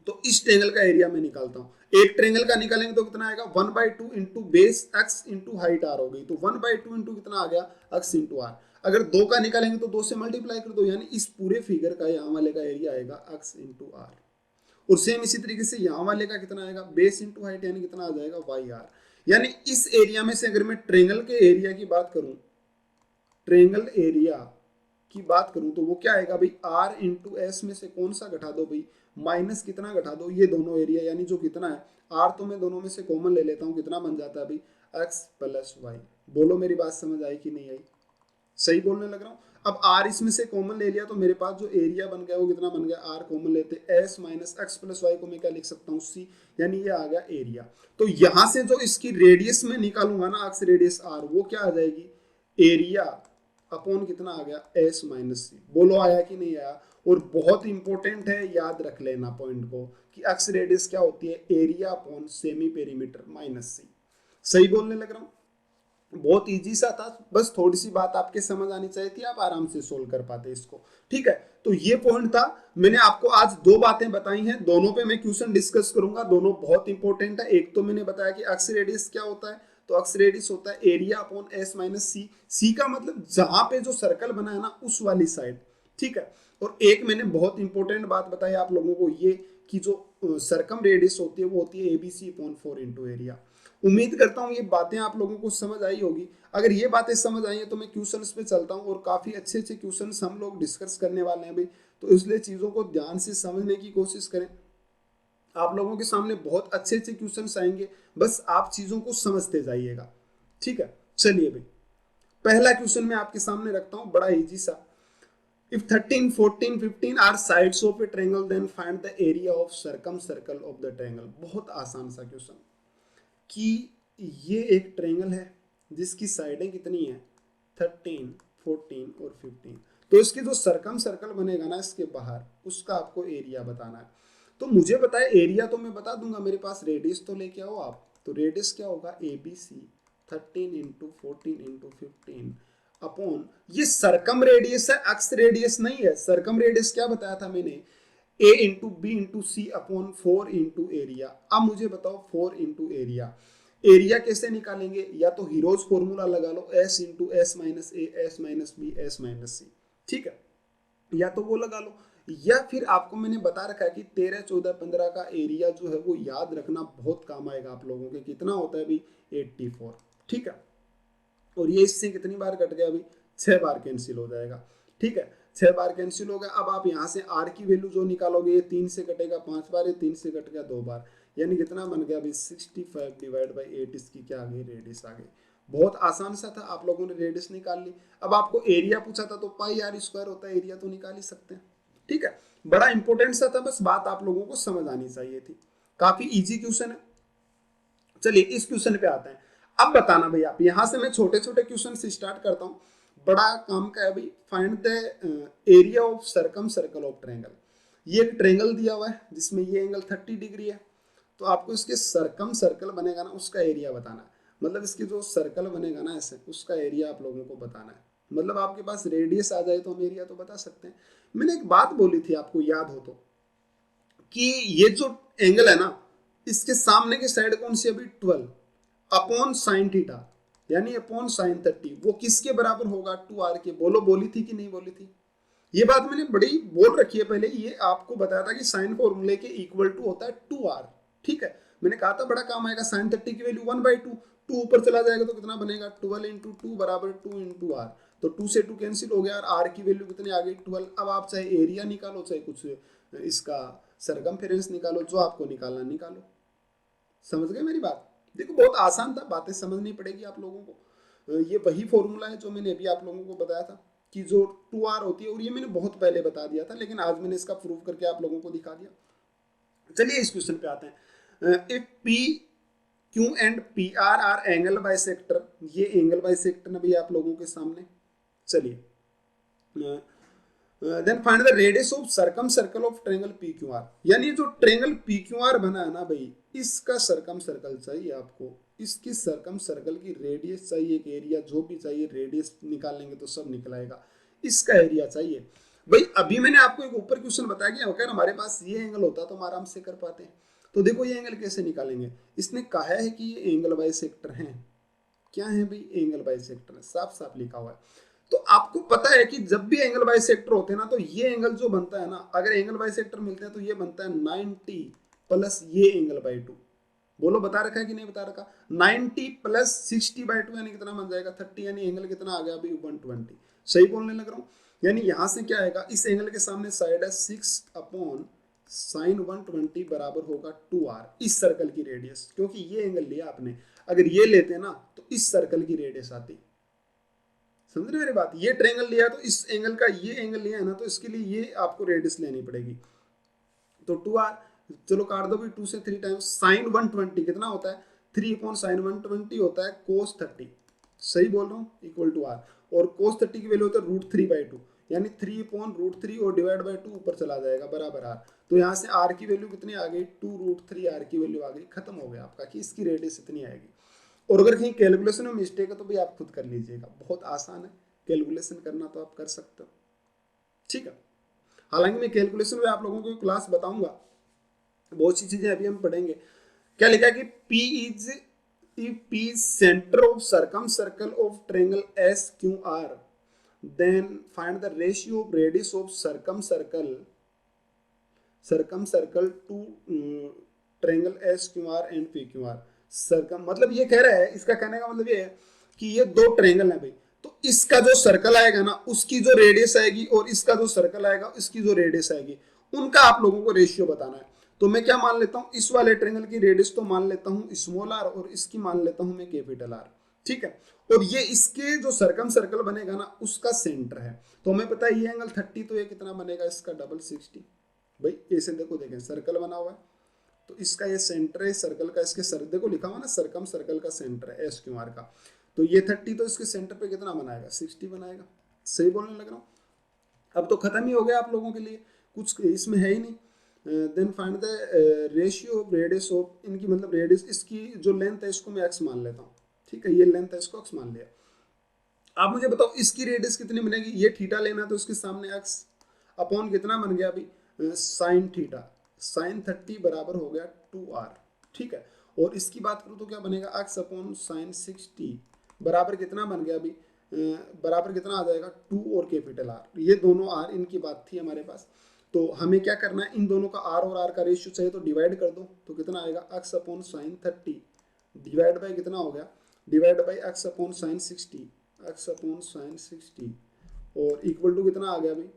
तो इस ट्रेंगल का एरिया मैं निकालता हूं, एक ट्रेंगल का निकालेंगे तो कितना आएगा 1/2 into base x into height R हो गई, तो 1/2 इंटू कितना आ गया एक्स इंटू आर। अगर 2 का निकालेंगे तो 2 से मल्टीप्लाई कर दो, यानी इस पूरे फिगर का यहाँ वाले का एरिया आएगा एक्स इंटू आर। और सेम इसी तरीके से यहाँ वाले का कितना आएगा बेस इंटू हाइट, यानी कितना आ जाएगा वाई आर। यानी इस एरिया में से अगर मैं ट्रेंगल के एरिया की बात करूं, ट्रेंगल एरिया की बात करूं तो वो क्या आएगा भाई आर इंटू एस में से कौन सा घटा दो भाई माइनस कितना घटा दो, ये दोनों एरिया, यानी जो कितना है आर तो मैं दोनों में से कॉमन ले लेता हूं, कितना बन जाता है भाई एक्स प्लस वाई। बोलो मेरी बात समझ आई कि नहीं आई, सही बोलने लग रहा हूं। अब r इसमें से कॉमन ले लिया तो मेरे पास जो एरिया बन गया वो कितना बन गया, r कॉमन लेते s minus x plus Y को मैं क्या लिख सकता हूँ c, यानी ये आ गया एरिया। तो यहां से जो इसकी रेडियस में निकालूंगा ना अक्स रेडियस r, वो क्या आ जाएगी एरिया अपॉन कितना आ गया s माइनस सी। बोलो आया कि नहीं आया। और बहुत इंपॉर्टेंट है, याद रख लेना पॉइंट को कि अक्स रेडियस क्या होती है area upon semi perimeter minus C. सही बोलने लग रहा हूँ, बहुत इजी सा था, बस थोड़ी सी बात आपके समझ आनी चाहिए थी, आप आराम से सोल्व कर पाते इसको। ठीक है, तो ये पॉइंट था, मैंने आपको आज 2 बातें बताई हैं, दोनों पे मैं क्वेश्चन डिस्कस करूंगा, दोनों बहुत इंपॉर्टेंट है। एक तो मैंने बताया कि अक्स रेडियस क्या होता है, तो अक्स रेडियस होता है एरिया अपॉन एस माइनस सी, सी का मतलब जहां पे जो सर्कल बना है ना उस वाली साइड। ठीक है, और एक मैंने बहुत इंपॉर्टेंट बात बताई आप लोगों को, ये कि जो सर्कम रेडियस होती है वो होती है एबीसी अपॉन 4 इंटू एरिया। उम्मीद करता हूँ ये बातें आप लोगों को समझ आई होगी। अगर ये बातें समझ आई हैं तो मैं क्वेश्चंस पे चलता हूँ, और काफ़ी अच्छे अच्छे क्वेश्चंस हम लोग डिस्कस करने वाले हैं भाई, तो इसलिए चीज़ों को ध्यान से समझने की कोशिश करें। आप लोगों के सामने बहुत अच्छे अच्छे क्वेश्चंस आएंगे, बस आप चीज़ों को समझते जाइएगा। ठीक है, चलिए भाई पहला क्वेश्चन मैं आपके सामने रखता हूँ, बड़ा इजी सा। If 13, 14, 15 are sides of a triangle, then find the area of circumcircle of the triangle। बहुत आसान सा क्वेश्चन कि ये एक ट्रायंगल है जिसकी साइडें कितनी है 13, 14 और 15, तो इसकी जो सर्कम सर्कल बनेगा ना इसके बाहर, उसका आपको एरिया बताना है। तो मुझे पता है एरिया तो मैं बता दूंगा, मेरे पास रेडियस तो लेके आओ आप, तो रेडियस क्या होगा A B C 13 into 14 into 15 upon, ये सर्कम रेडियस है अक्स रेडियस नहीं है। सर्कम रेडियस क्या बताया था मैंने a into B into C upon 4 into area. अब मुझे बताओ 4 इंटू एरिया, एरिया कैसे निकालेंगे, या तो हीरोज फॉर्मूला लगा लो s into S minus A S minus B S minus C. ठीक है, या तो वो लगा लो, या फिर आपको मैंने बता रखा है कि 13, 14, 15 का एरिया जो है वो याद रखना बहुत काम आएगा आप लोगों के। कितना होता है अभी 84। ठीक है, और ये इससे कितनी बार कट गया अभी 6 बार कैंसिल हो जाएगा। ठीक है, 6 बार कैंसिल हो गया। अब आप यहाँ से r की वैल्यू जो निकालोगे, ये 3 से कटेगा 5 बार, ये 3 से कट गया 2 बार, यानी कितना बन गया अभी 65 डिवाइड बाई 8, इसकी क्या आ गई रेडियस आ गई। बहुत आसान सा था, आप लोगों ने रेडियस निकाल ली। अब आपको एरिया पूछा था तो पाई आर स्क्वायर होता है, एरिया तो निकाल ही सकते हैं। ठीक है, बड़ा इंपॉर्टेंट सा था, बस बात आप लोगों को समझ आनी चाहिए थी। काफी इजी क्वेश्चन है। चलिए इस क्वेश्चन पे आते हैं। अब बताना भाई आप, यहां से मैं छोटे छोटे क्वेश्चन से स्टार्ट करता हूं, बड़ा काम का है भाई। Find the area of circum circle of triangle. ये एक ट्रायंगल दिया हुआ है जिसमें ये एंगल 30 डिग्री है, तो आपको इसके सर्कम सर्कल बनेगा ना उसका एरिया बताना है। मतलब इसके जो सर्कल बनेगा ना ऐसे, उसका एरिया आप लोगों को बताना है। मतलब आपके पास रेडियस आ जाए तो हम एरिया तो बता सकते हैं। मैंने एक बात बोली थी आपको याद हो तो, कि ये जो एंगल है ना इसके सामने की साइड कौन सी अभी 12 अपॉन साइन थीटा, यानी अपॉन साइन 30, वो किसके बराबर होगा 2r के। बोलो बोली थी कि नहीं बोली थी, ये बात मैंने बड़ी बोल रखी है पहले, ये आपको बताया था कि साइन फॉर्मूले के इक्वल टू होता है 2r। ठीक है, मैंने कहा था बड़ा काम आएगा। साइन 30 की वैल्यू 1/2, 2 ऊपर चला जाएगा तो कितना बनेगा 12 इंटू 2 बराबर 2 इंटू आर। तो 2 से 2 कैंसिल हो गया और आर की वैल्यू कितनी आ गई 12। अब आप चाहे एरिया निकालो चाहे कुछ इसका सरकमफेरेंस निकालो, जो आपको निकालना निकालो। समझ गए मेरी बात? देखो बहुत आसान था, बातें समझनी पड़ेगी आप लोगों को। ये वही फॉर्मूला है जो मैंने अभी आप लोगों को बताया था कि जो 2r होती है, और ये मैंने बहुत पहले बता दिया था लेकिन आज मैंने इसका प्रूव करके आप लोगों को दिखा दिया। चलिए इस क्वेश्चन पे आते हैं। If P Q and P R R angle bisector, ये एंगल बाइसेक्टर है भैया आप लोगों के सामने। चलिए then find the radius of circum circle of triangle P Q R. यानी जो ट्रायंगल पी क्यू आर बना है ना भाई, इसका सर्कम सर्कल चाहिए आपको, इसकी सर्कम सर्कल की रेडियस चाहिए, एक एरिया जो भी चाहिए, रेडियस निकाल लेंगे तो सब निकल आएगा। इसका एरिया चाहिए भाई। अभी मैंने आपको एक ऊपर क्वेश्चन बताया कि अगर हमारे पास ये एंगल होता तो हम आराम से कर पाते हैं। तो देखो ये एंगल कैसे निकालेंगे, इसने कहा है कि ये एंगल बाइसेक्टर है। क्या है भाई? एंगल बाइसेक्टर है, साफ साफ लिखा हुआ है। तो आपको पता है कि जब भी एंगल बाइसेक्टर होते हैं ना, तो ये एंगल जो बनता है ना, अगर एंगल बाइसेक्टर मिलते हैं तो ये बनता है 90 प्लस ये एंगल बाई 2। बोलो बता रखा है कि नहीं बता रखा? 90 प्लस 60/2 यानी कितना बन जाएगा 30, यानी एंगल कितना आ गया भाई 120। सही बोलने लग रहा हूँ? यानी यहां से क्या आएगा, इस एंगल के सामने साइड है 6/sin 120 बराबर होगा 2r, इस सर्कल की रेडियस। क्योंकि ये एंगल लिया आपने, अगर ये लेते ना तो इस सर्कल की रेडियस आती। समझ रहे मेरी बात? ये ट्रायंगल लिया तो इस एंगल का ये एंगल लिया है ना, तो इसके लिए ये आपको रेडियस लेनी पड़ेगी। तो 2r, चलो काट दो भी, 2 से 3 टाइम्स साइन 120 कितना होता है 3/sin 120 होता है cos 30। सही बोल रहा हूँ? इक्वल टू r, और cos 30 की वैल्यू होता है √3/2, यानी 3/√3 और डिवाइड बाई 2 ऊपर चला जाएगा बराबर r। तो यहाँ से r की वैल्यू कितनी आ गई 2√3 r की वैल्यू आ गई। खत्म हो गया आपका कि इसकी रेडियस इतनी आएगी। और अगर कहीं कैलकुलेशन में मिस्टेक है तो भी आप खुद कर लीजिएगा, बहुत आसान है कैलकुलेशन करना, तो आप कर सकते हो। ठीक है, हालांकि मैं कैलकुलेशन में आप लोगों को क्लास बताऊंगा, बहुत सी चीजें अभी हम पढ़ेंगे। क्या लिखा है कि P is P centre of circum circle of triangle S Q R, then find the ratio of radius of circum circle to triangle S Q R and P Q R. Circum मतलब ये कह रहा है, इसका कहने का मतलब ये है कि ये दो ट्रायंगल है भाई, तो इसका जो सर्कल आएगा ना उसकी जो रेडियस आएगी, और इसका जो सर्कल आएगा इसकी जो रेडियस आएगी, उनका आप लोगों को रेशियो बताना है। तो मैं क्या मान लेता हूं, इस वाले ट्रायंगल की रेडियस तो मान लेता हूं स्मॉल आर, और इसकी मान लेता हूं मैं कैपिटल आर। ठीक है, और ये इसके जो सर्कम सर्कल बनेगा ना उसका सेंटर है। तो हमें पता है ये एंगल 30, तो ये कितना बनेगा इसका डबल 60। भाई ऐसे देखो, देखें सर्कल बना हुआ है, तो इसका ये सेंटर है सर्कल का, इसके सर देखो लिखा हुआ ना सर्कम सर्कल का सेंटर है एस क्यू आर का। तो ये 30, तो इसके सेंटर पे कितना बनाएगा 60 बनाएगा। सही बोलने लग रहा हूँ? अब तो खत्म ही हो गया आप लोगों के लिए, कुछ इसमें है ही नहीं। Then find the ratio of radius of, इनकी मतलब रेडियस, इसकी जो लेंथ है इसको मैं एक्स मान लेता हूँ। ठीक है, ये लेंथ है, इसको एक्स मान लिया। आप मुझे बताओ इसकी रेडियस कितनी बनेगी, ये थीटा लेना है तो इसके सामने एक्स अपॉन कितना बन गया अभी साइन थीटा, साइन 30 बराबर हो गया 2r। ठीक है, और इसकी बात करूँ तो क्या बनेगा एक्स अपॉन साइन 60 बराबर कितना बन गया अभी बराबर कितना आ जाएगा 2 और कैपिटल आर। ये दोनों आर, इनकी बात थी हमारे पास। तो हमें क्या करना है, इन दोनों का आर और आर का रेशियो चाहिए, तो डिवाइड कर दो, तो कितना आएगा x upon sine 30 divide by कितना हो गया, divide by x upon sine 60, x upon sine 60, और इक्वल टू कितना आ गया भाई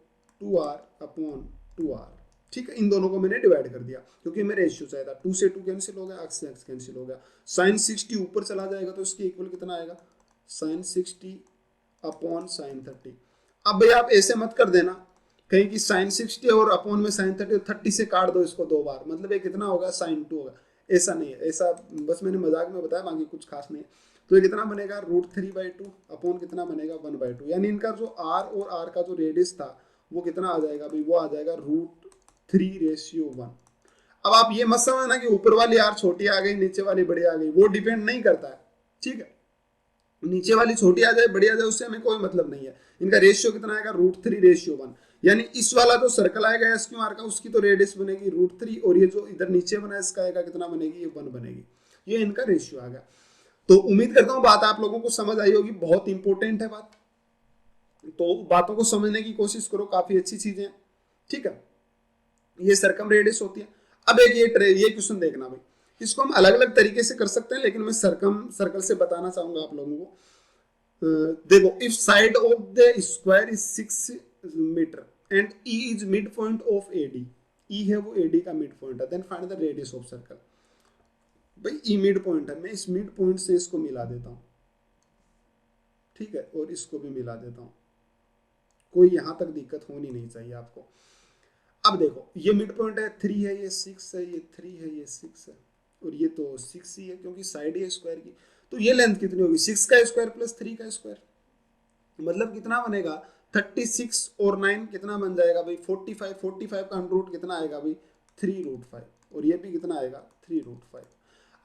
2r अपॉन 2r। ठीक है, इन दोनों को मैंने डिवाइड कर दिया क्योंकि मैं रेशियो चाहिए था। 2 से 2 कैंसिल हो गया, एक्स से एक्स कैंसिल हो गया, साइन 60 ऊपर चला जाएगा तो इसके इक्वल कितना आएगा साइन 60 अपॉन साइन 30। अब भाई आप ऐसे मत कर देना कहीं कि साइन 60 और अपॉन में साइन 30, 30 से काट दो इसको 2 बार, मतलब ये कितना होगा साइन 2 होगा। ऐसा नहीं है, ऐसा बस मैंने मजाक में बताया, बाकी कुछ खास नहीं है। तो ये कितना बनेगा √3/2 अपॉन कितना बनेगा 1/2, यानी इनका जो r और r का जो रेडियस था वो कितना आ जाएगा भाई, वो आ जाएगा √3:1। अब आप ये मत समझना कि ऊपर वाली r छोटी आ गई नीचे वाली बड़ी आ गई, वो डिपेंड नहीं करता है। ठीक है, नीचे वाली छोटी आ जाए बड़ी आ जाए उससे हमें कोई मतलब नहीं है। इनका रेशियो कितना आएगा √3:1, यानी इस वाला जो सर्कल आएगा एस क्यू आर का उसकी तो रेडियस बनेगी √3, और ये जो इधर नीचे बना इसका आएगा कितना बनेगी, ये 1 बनेगी। ये इनका रेशियो आ गया। तो उम्मीद करता हूं बात आप लोगों को समझ आई होगी, बहुत इंपॉर्टेंट है बात। तो बातों को समझने की कोशिश करो, काफी अच्छी चीजें हैं। ठीक है, ये सरकम रेडियस होती है। अब एक ये क्वेश्चन देखना भाई, इसको हम अलग अलग तरीके से कर सकते हैं, लेकिन मैं सर्कल से बताना चाहूंगा आप लोगों को। देखो, if side of the square is 6 metre and E is midpoint of AD, E है वो एडी का मिड पॉइंट है, then find the radius of circle. भाई ई मिड पॉइंट है, मैं इस मिड पॉइंट से इसको मिला देता हूं, ठीक है, और इसको भी मिला देता हूं, कोई यहां तक दिक्कत होनी नहीं चाहिए आपको। अब देखो, ये मिड पॉइंट है 3 है, ये 6 है, ये 3 है, ये 6 है, और ये तो 6 ही है क्योंकि साइड है स्क्वायर की। तो ये लेंथ कितनी होगी, 6 का स्क्वायर प्लस 3 का स्क्वायर, मतलब कितना बनेगा 36 और 9 कितना बन जाएगा भाई 45। 45 का अंडर रूट कितना आएगा भाई 3√5, और ये भी कितना आएगा 3√5।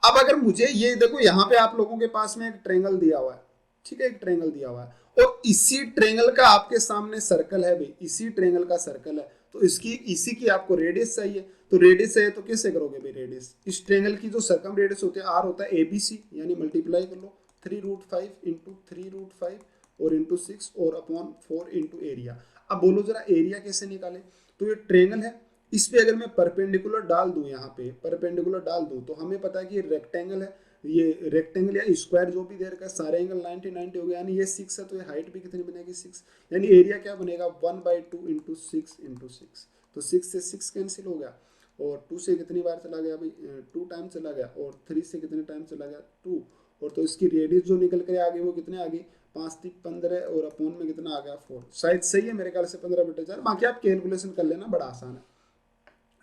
अब अगर मुझे ये देखो, यहाँ पे आप लोगों के पास में एक ट्रेंगल दिया हुआ है, ठीक है, एक ट्रेंगल दिया हुआ है, और इसी ट्रेंगल का आपके सामने सर्कल है भाई, इसी ट्रेंगल का सर्कल है, तो इसकी इसी की आपको रेडियस चाहिए। तो रेडियस है तो कैसे करोगे भाई रेडियस, इस ट्रेंगल की जो सर्कम रेडियस होती है आर होता है एबीसी, यानी मल्टीप्लाई कर लो 3√5 इंटू 3√5 और इंटू 6 और अपॉन 4 इंटू एरिया। अब बोलो जरा एरिया कैसे निकाले, तो ये ट्रेंगल है, इस पे अगर मैं परपेंडिकुलर डाल दूं, यहाँ पे परपेंडिकुलर डाल दूं, तो हमें पता है कि ये रेक्टेंगल है, ये रेक्टेंगल या स्क्वायर जो भी दे रखा है, सारे एंगल 90 90 हो गया, यानी ये 6 है, तो ये हाइट भी कितनी बनेगी 6, यानी एरिया क्या बनेगा 1/2 इंटू 6 इंटू 6। तो 6 से 6 कैंसिल हो गया, और 2 से कितनी बार चला गया भाई 2 टाइम चला गया, और 3 से कितने टाइम चला गया 2, और तो इसकी रेडियस जो निकल कर आ गई वो कितने आ गई 5 3 15, और अपॉन में कितना आ गया 4, शायद सही है मेरे ख्याल से 15/4। बाकी आप कैलकुलेशन कर लेना, बड़ा आसान है।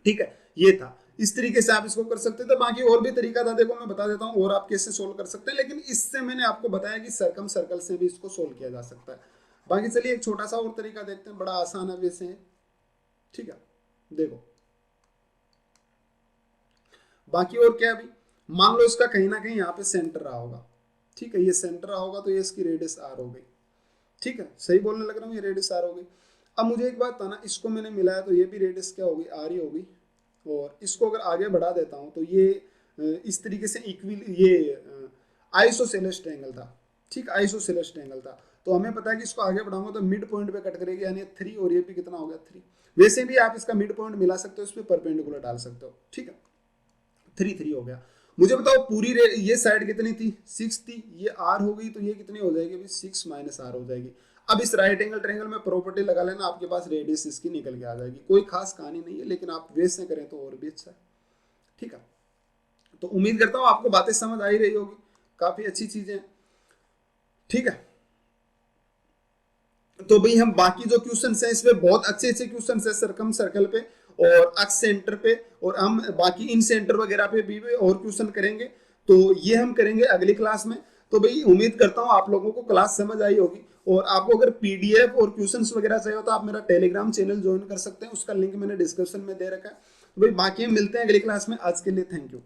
ठीक है, ये था, इस तरीके से आप इसको कर सकते थे। बाकी और भी तरीका था, देखो मैं बता देता हूँ और आप कैसे सोल्व कर सकते हैं, लेकिन इससे मैंने आपको बताया कि सर्कम सर्कल से भी इसको सोल्व किया जा सकता है। बाकी चलिए एक छोटा सा और तरीका देखते हैं, बड़ा आसान है वैसे। ठीक है, देखो बाकी और क्या अभी, मान लो इसका कहीं ना कहीं यहाँ पे सेंटर रहा होगा, ठीक है, ये सेंटर रहा होगा, तो ये इसकी रेडियस आर हो गई। ठीक है, सही बोलने लग रहा हूँ, ये रेडियस आर हो गई। अब मुझे एक बात बताना, इसको मैंने मिलाया तो ये भी रेडियस क्या होगी आर ही होगी, और इसको अगर आगे बढ़ा देता हूँ तो ये इस तरीके से इक्विल, ये आइसोसेलेस ट्रायंगल था, ठीक, आइसोसेलेस ट्रायंगल था, तो हमें पता है कि इसको आगे बढ़ाऊंगा तो मिड पॉइंट पे कट करेगी, यानी 3, और ये भी कितना हो गया 3। वैसे भी आप इसका मिड पॉइंट मिला सकते हो, इस पर परपेंडिकुलर डाल सकते हो। ठीक है, 3 3 हो गया। मुझे बताओ पूरी ये साइड कितनी थी 6 थी, ये आर हो गई, तो ये कितनी हो जाएगी 6 माइनस आर हो जाएगी। अब इस राइट एंगल ट्रायंगल में प्रॉपर्टी लगा लेना, आपके पास रेडियस इसकी निकल के आ जाएगी। कोई खास कहानी नहीं है, लेकिन आप वैसे करें तो और भी अच्छा है। ठीक है, तो उम्मीद करता हूँ आपको बातें समझ आ ही रही होगी, काफी अच्छी चीजें। ठीक है, तो भाई हम बाकी जो क्वेश्चन है इसमें बहुत अच्छे अच्छे क्वेश्चन है सर्कम सर्कल पे और अक्स सेंटर पे, और हम बाकी इन सेंटर वगैरह पे भी और क्वेश्चन करेंगे, तो ये हम करेंगे अगली क्लास में। तो भाई उम्मीद करता हूँ आप लोगों को क्लास समझ आई होगी, और आपको अगर पीडीएफ और क्वेश्चंस वगैरह चाहिए हो तो आप मेरा टेलीग्राम चैनल ज्वाइन कर सकते हैं, उसका लिंक मैंने डिस्क्रिप्शन में दे रखा है। तो भाई बाकी हम मिलते हैं अगली क्लास में, आज के लिए थैंक यू।